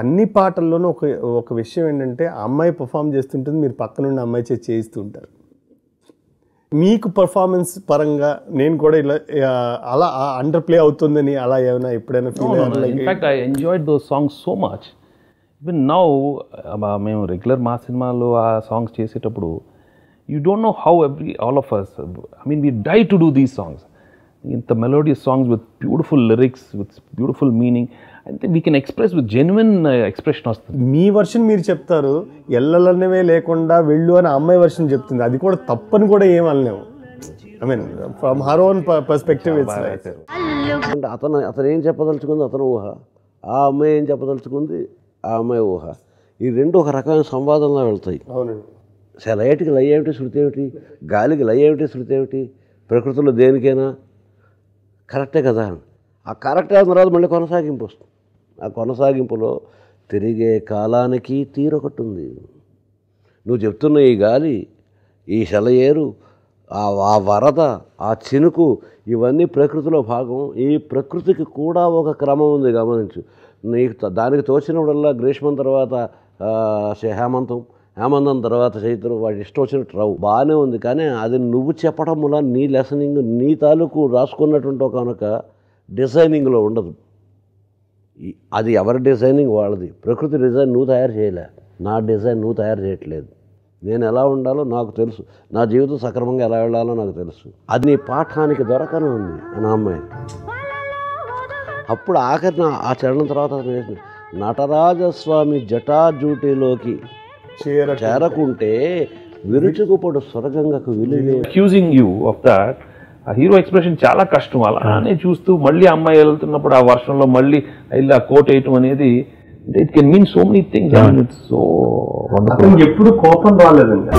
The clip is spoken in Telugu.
అన్ని పాటల్లోనూ ఒక విషయం ఏంటంటే అమ్మాయి పర్ఫామ్ చేస్తుంటుంది, మీరు పక్క నుండి అమ్మాయి చేయిస్తూ ఉంటారు. మీకు పర్ఫార్మెన్స్ పరంగా నేను కూడా ఇలా అలా అండర్ ప్లే అవుతుందని అలా ఏమైనా ఎప్పుడైనా ఫీల్ అయ్యారు? In fact I enjoyed those songs so much. Even now మేము రెగ్యులర్ మా సినిమాలో ఆ సాంగ్స్ చేసేటప్పుడు you don't know how all of us, I mean we die to do these songs. ఇంత melodious songs with beautiful lyrics, with beautiful meaning, అంటే we can express with genuine expression వస్తుంది. మీ వర్షన్ మీరు చెప్తారు, ఎల్లలన్నవే లేకుండా వెళ్ళు అని అమ్మాయి వర్షన్ చెప్తుంది, అది కూడా తప్పని కూడా ఏం అనలేము. I mean from her own perspective. అంటే అతను ఏం చెప్పదలుచుకుంది అతను ఊహ, ఆ అమ్మాయి ఏం చెప్పదలుచుకుంది ఆ అమ్మాయి ఊహ, ఈ రెండు ఒక రకమైన సంవాదంలో వెళ్తాయి. అవునండి. లయటికి లయ ఏమిటి, శృతి ఏమిటి, గాలికి లయ ఏమిటి, శృతి ఏమిటి, ప్రకృతిలో దేనికైనా కరెక్టే కదా. ఆ కరెక్ట్ అయిన తర్వాత మళ్ళీ కొనసాగింపు వస్తుంది. ఆ కొనసాగింపులో తిరిగే కాలానికి తీరొకటి ఉంది. నువ్వు చెప్తున్న ఈ గాలి, ఈ సెలయేరు, ఆ వరద, ఆ చినుకు, ఇవన్నీ ప్రకృతిలో భాగం. ఈ ప్రకృతికి కూడా ఒక క్రమం ఉంది, గమనించు. నీకు దానికి తోచినప్పుడల్లా గ్రీష్మం తర్వాత హేమంతం తర్వాత చైత్రం, వాటి ఇష్టం వచ్చినట్టు రావు, బాగానే ఉంది. కానీ అది నువ్వు చెప్పడం వల్ల నీ లెసనింగ్, నీ తాలూకు రాసుకున్నటువంటి ఒక డిజైనింగ్లో ఉండదు. అది ఎవరి డిజైనింగ్ వాళ్ళది. ప్రకృతి డిజైన్ నువ్వు తయారు చేయలే, నా డిజైన్ నువ్వు తయారు చేయట్లేదు. నేను ఎలా ఉండాలో నాకు తెలుసు, నా జీవితం సక్రమంగా ఎలా వెళ్ళాలో నాకు తెలుసు. అది నీ పాఠానికి దొరకనే ఉంది అని అమ్మాయి. అప్పుడు ఆఖరిన ఆ చరణం తర్వాత నటరాజస్వామి జటాజూటిలోకి చేరకుంటే విరుచుకుపడు స్వర్గంగకు విలువే. అక్యూజింగ్ యూ ఆఫ్ దట్, ఆ హీరో ఎక్స్ప్రెషన్ చాలా కష్టం. అలానే చూస్తూ మళ్ళీ అమ్మాయి వెళ్తున్నప్పుడు ఆ వర్షంలో మళ్ళీ ఇలా కోట్ వేయటం అనేది, it can mean so many things. It's so wonderful. ఎప్పుడు కోపం రాలేదండి.